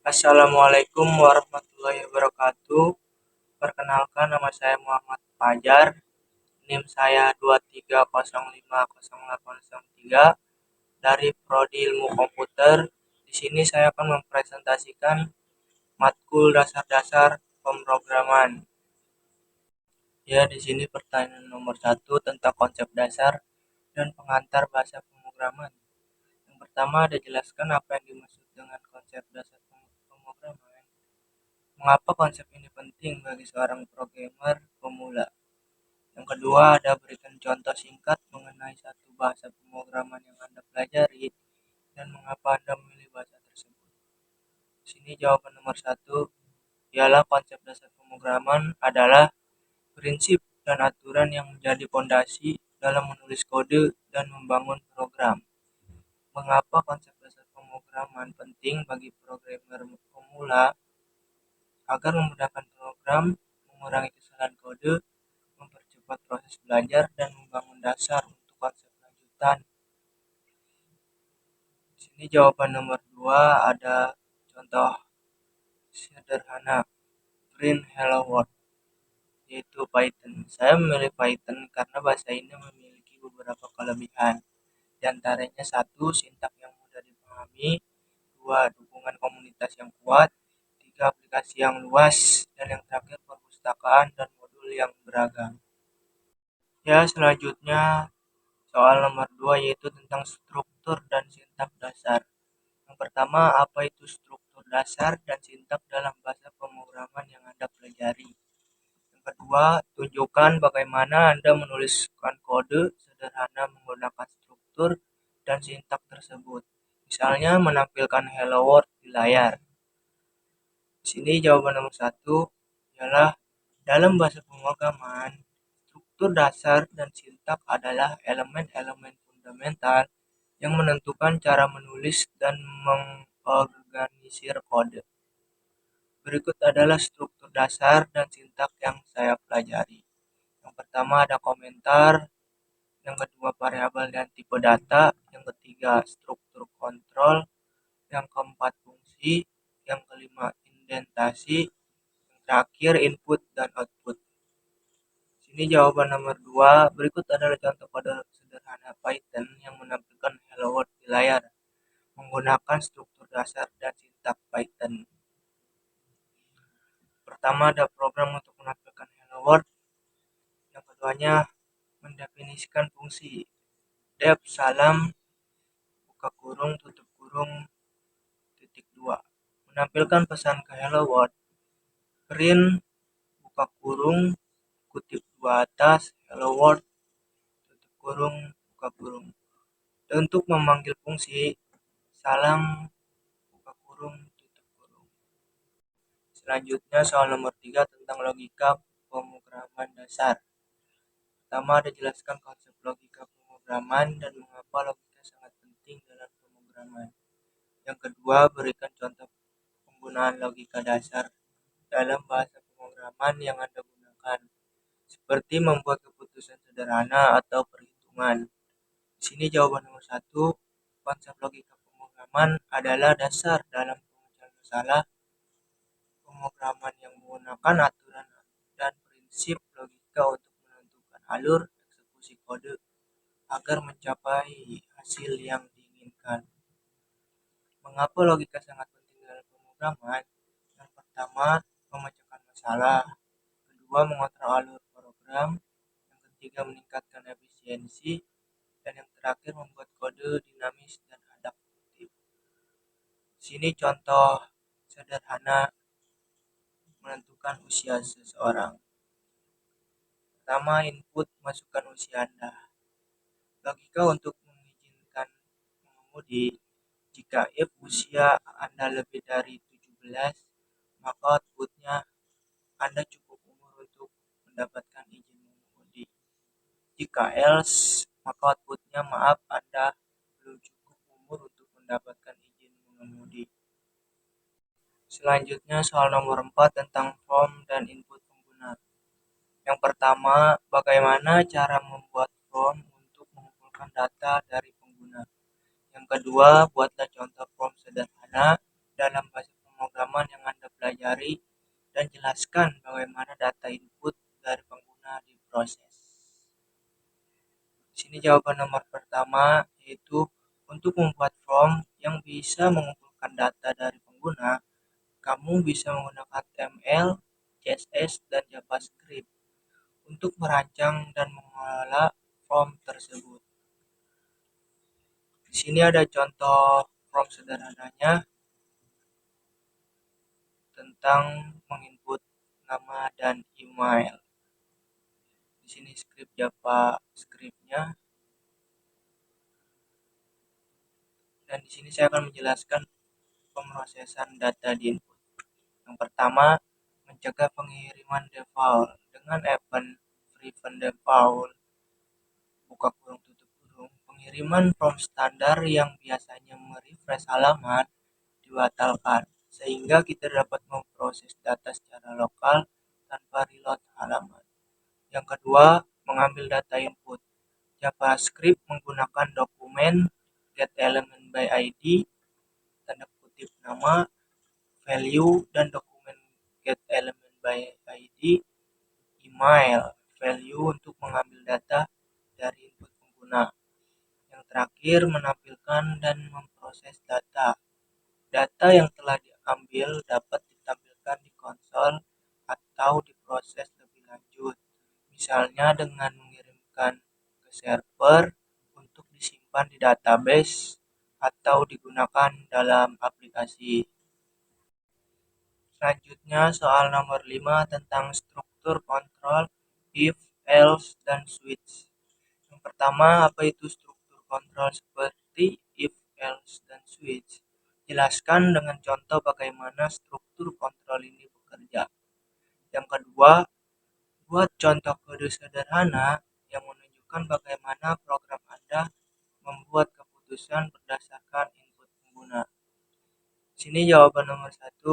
Assalamualaikum warahmatullahi wabarakatuh. Perkenalkan, nama saya Muhammad Fajar. NIM saya 230500803 dari Prodi Ilmu Komputer. Di sini saya akan mempresentasikan matkul dasar-dasar pemrograman. Ya, di sini pertanyaan nomor 1 tentang konsep dasar dan pengantar bahasa pemrograman. Yang pertama, ada jelaskan apa yang dimaksud dengan konsep dasar pemrograman. Mengapa konsep ini penting bagi seorang programmer pemula? Yang kedua, ada berikan contoh singkat mengenai satu bahasa pemrograman yang Anda pelajari dan mengapa Anda memilih bahasa tersebut. Di sini jawaban nomor 1 ialah konsep dasar pemrograman adalah prinsip dan aturan yang menjadi fondasi dalam menulis kode dan membangun program. Mengapa konsep dasar pemrograman penting bagi programmer pemula? Agar memudahkan program, mengurangi kesalahan kode, mempercepat proses belajar, dan membangun dasar untuk konsep lanjutan. Di sini jawaban nomor 2 ada contoh sederhana print hello world, yaitu Python. Saya memilih Python karena bahasa ini memiliki beberapa kelebihan. Di antaranya 1. Sintak yang mudah dipahami, 2. Dukungan komunitas yang kuat, 3. Aplikasi yang luas, dan yang terakhir perpustakaan dan modul yang beragam. Ya, selanjutnya soal nomor 2 yaitu tentang struktur dan sintak dasar. Yang pertama, apa itu struktur dasar dan sintak dalam bahasa pemrograman yang Anda pelajari? Yang kedua, tunjukkan bagaimana Anda menuliskan kode sederhana menggunakan struktur dan sintak tersebut. Misalnya menampilkan hello world di layar. Di sini jawaban nomor 1 ialah dalam bahasa pemrograman, struktur dasar dan sintak adalah elemen-elemen fundamental yang menentukan cara menulis dan mengorganisir kode. Berikut adalah struktur dasar dan sintak yang saya pelajari. Yang pertama ada komentar, yang kedua variabel dan tipe data, yang ketiga struktur kontrol, yang keempat fungsi, yang kelima indentasi, yang terakhir input dan output. Sini jawaban nomor 2. Berikut adalah contoh kode sederhana Python yang menampilkan hello world di layar menggunakan struktur dasar dan sintak Python. Pertama ada program untuk menampilkan hello world. Yang keduanya mendefinisikan fungsi def salam buka kurung tutup kurung titik 2 menampilkan pesan ke hello world. Print buka kurung kutip 2 atas hello world tutup kurung buka kurung. Dan untuk memanggil fungsi salam buka kurung tutup kurung. Selanjutnya soal nomor 3 tentang logika pemrograman dasar. Pertama ada jelaskan konsep logika pemrograman dan mengapa logika sangat penting dalam pemrograman. Yang kedua, berikan contoh penggunaan logika dasar dalam bahasa pemrograman yang Anda gunakan, seperti membuat keputusan sederhana atau perhitungan. Di sini jawaban nomor 1, konsep logika pemrograman adalah dasar dalam pemecahan masalah pemrograman yang menggunakan aturan dan prinsip logika untuk menentukan alur eksekusi kode agar mencapai hasil yang diinginkan. Mengapa logika sangat penting dalam pemrograman? Yang pertama, memecahkan masalah. Kedua, mengontrol alur program. Yang ketiga, meningkatkan efisiensi. Dan yang terakhir, membuat kode dinamis dan adaptif. Sini contoh sederhana menentukan usia seseorang. Pertama, input masukkan usia Anda. Logika untuk mengizinkan mengemudi. Jika if usia Anda lebih dari 17, maka outputnya Anda cukup umur untuk mendapatkan izin mengemudi. Jika else, maka outputnya maaf Anda belum cukup umur untuk mendapatkan izin mengemudi. Selanjutnya soal nomor 4 tentang form dan input pengguna. Yang pertama, bagaimana cara membuat form untuk mengumpulkan data dari pengguna. Yang kedua, buatlah contoh form sederhana dalam bahasa pemrograman yang Anda pelajari dan jelaskan bagaimana data input dari pengguna diproses. Di sini jawaban nomor pertama yaitu untuk membuat form yang bisa mengumpulkan data dari pengguna, kamu bisa menggunakan HTML, CSS, dan JavaScript untuk merancang dan mengelola form tersebut. Di sini ada contoh form sederhananya tentang menginput nama dan email. Di sini script JavaScript-nya, dan di sini saya akan menjelaskan pemrosesan data di input. Yang pertama, mencegah pengiriman default dengan event prevent default buka kurung tutup kurung. Pengiriman form standar yang biasanya merefresh halaman dibatalkan, sehingga kita dapat memproses data secara lokal tanpa reload halaman. Yang kedua, mengambil data input. JavaScript menggunakan dokumen getElementById, tanda kutip nama, value, dan dokumen getElementById, email, value untuk mengambil data dari input pengguna. Yang terakhir, menampilkan dan memproses data. Data yang telah diambil dapat ditampilkan di konsol atau diproses lebih lanjut, misalnya dengan mengirimkan ke server untuk disimpan di database atau digunakan dalam aplikasi. Selanjutnya soal nomor 5 tentang struktur kontrol if, else, dan switch. Yang pertama, apa itu struktur kontrol seperti if, else, dan switch? Jelaskan dengan contoh bagaimana struktur kontrol ini bekerja. Yang kedua, buat contoh kode sederhana yang menunjukkan bagaimana program Anda membuat keputusan berdasarkan input pengguna. Sini jawaban nomor 1.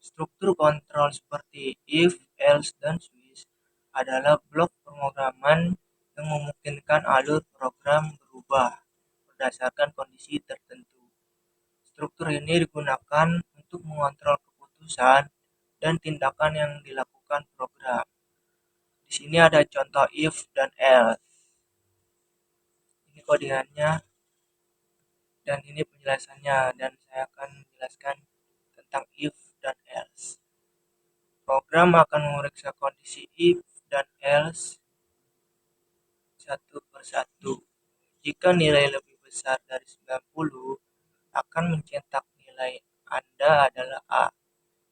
Struktur kontrol seperti if, else, dan switch adalah blok pemrograman yang memungkinkan alur program berubah berdasarkan kondisi tertentu. Struktur ini digunakan untuk mengontrol keputusan dan tindakan yang dilakukan program. Di sini ada contoh if dan else. Ini kodiannya dan ini penjelasannya, dan saya akan menjelaskan tentang if dan else. Program akan memeriksa kondisi if dan else satu persatu. Jika nilai lebih besar dari 90, akan mencetak nilai Anda adalah A.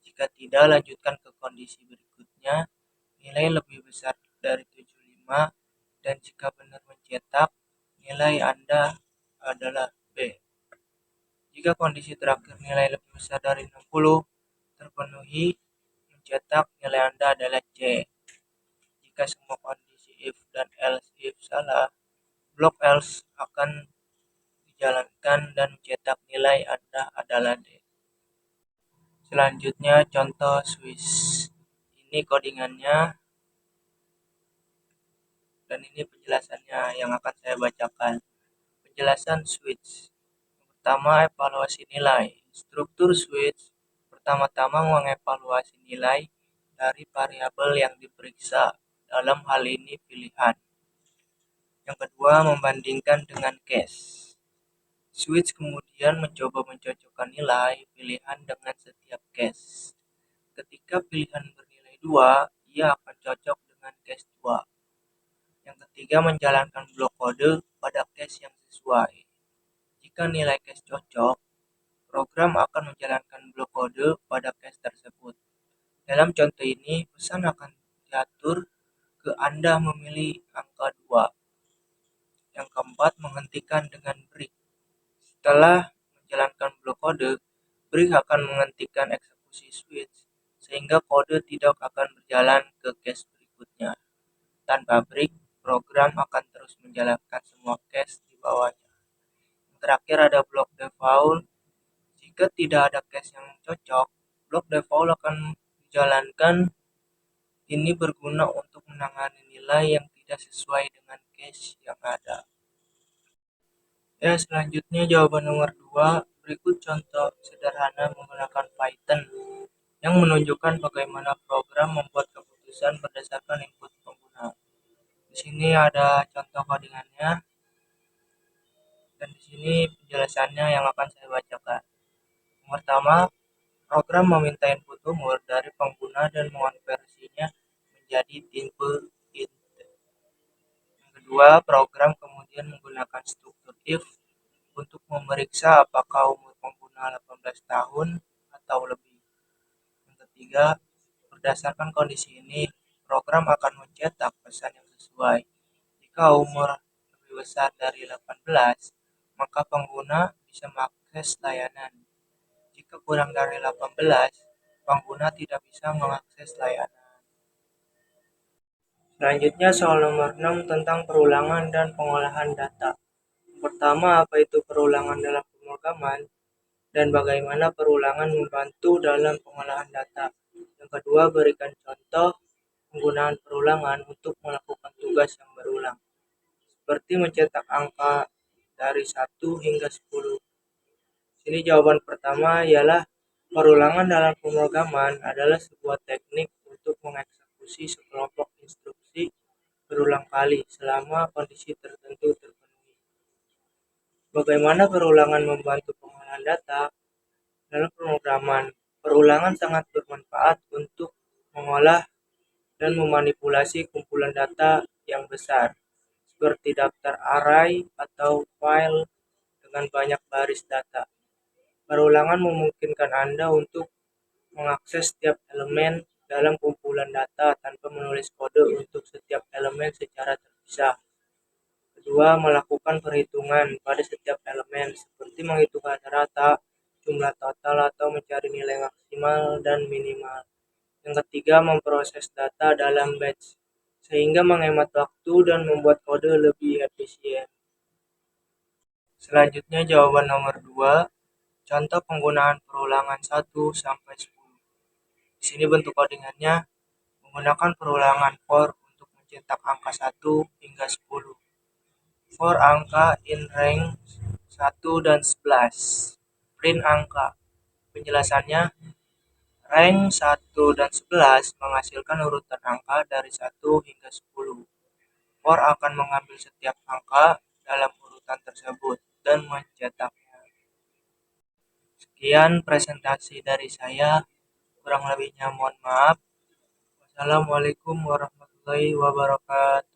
Jika tidak, lanjutkan ke kondisi berikutnya, nilai lebih besar dari 75, dan jika benar mencetak, nilai Anda adalah B. Jika kondisi terakhir nilai lebih besar dari 60 terpenuhi, mencetak nilai Anda adalah C. Jika semua kondisi if dan else if salah, blok else akan dijalankan dan mencetak nilai Anda adalah D. Selanjutnya contoh switch. Ini codingannya dan ini penjelasannya yang akan saya bacakan. Penjelasan switch. Pertama, evaluasi nilai. Struktur switch pertama-tama mengevaluasi nilai dari variabel yang diperiksa, dalam hal ini pilihan. Yang kedua, membandingkan dengan case. Switch kemudian mencoba mencocokkan nilai pilihan dengan setiap case. Ketika pilihan bernilai 2, ia akan cocok dengan case 2. Yang ketiga, menjalankan blok kode pada case yang sesuai. Jika nilai case cocok, program akan menjalankan blok kode pada case tersebut. Dalam contoh ini, pesan akan diatur ke Anda memilih angka 2. Yang keempat, menghentikan dengan break. Setelah menjalankan blok kode, break akan menghentikan eksekusi switch, sehingga kode tidak akan berjalan ke case berikutnya. Tanpa break, program akan terus menjalankan semua case di bawahnya. Yang terakhir ada blok default. Jika tidak ada case yang cocok, blok default akan dijalankan. Ini berguna untuk menangani nilai yang tidak sesuai dengan case yang ada. Ya, selanjutnya jawaban nomor 2, Berikut contoh sederhana menggunakan Python yang menunjukkan bagaimana program membuat keputusan berdasarkan input pengguna. Di sini ada contoh codingannya dan di sini penjelasannya yang akan saya bacakan. Yang pertama, program meminta input umur dari pengguna dan mengonversinya menjadi tipe int. Yang kedua, program kemudian menggunakan struktur if untuk memeriksa apakah umur pengguna 18 tahun atau lebih. Yang ketiga, berdasarkan kondisi ini, program akan mencetak pesan yang sesuai. Jika umur lebih besar dari 18, maka pengguna bisa mengakses layanan. Jika kurang dari 18, pengguna tidak bisa mengakses layanan. Selanjutnya soal nomor 6 tentang perulangan dan pengolahan data. Yang pertama, apa itu perulangan dalam pemrograman dan bagaimana perulangan membantu dalam pengolahan data. Yang kedua, berikan contoh penggunaan perulangan untuk melakukan tugas yang berulang, seperti mencetak angka dari 1 hingga 10. Sini jawaban pertama ialah perulangan dalam pemrograman adalah sebuah teknik untuk mengeksekusi sekelompok instruksi berulang kali selama kondisi tertentu terpenuhi. Bagaimana perulangan membantu pengolahan data? Dalam pemrograman, perulangan sangat bermanfaat untuk mengolah dan memanipulasi kumpulan data yang besar, seperti daftar array atau file dengan banyak baris data. Perulangan memungkinkan Anda untuk mengakses setiap elemen dalam kumpulan data tanpa menulis kode untuk setiap elemen secara terpisah. Kedua, melakukan perhitungan pada setiap elemen, seperti menghitung rata-rata, jumlah total, atau mencari nilai maksimal dan minimal. Yang ketiga, memproses data dalam batch, sehingga menghemat waktu dan membuat kode lebih efisien. Selanjutnya jawaban nomor 2, contoh penggunaan perulangan 1 sampai 10. Di sini bentuk codingannya menggunakan perulangan for untuk mencetak angka 1 hingga 10. For angka in range 1 dan 11. Print angka. Penjelasannya, rank 1 dan 11 menghasilkan urutan angka dari 1 hingga 10. For akan mengambil setiap angka dalam urutan tersebut dan mencetaknya. Sekian presentasi dari saya. Kurang lebihnya mohon maaf. Wassalamualaikum warahmatullahi wabarakatuh.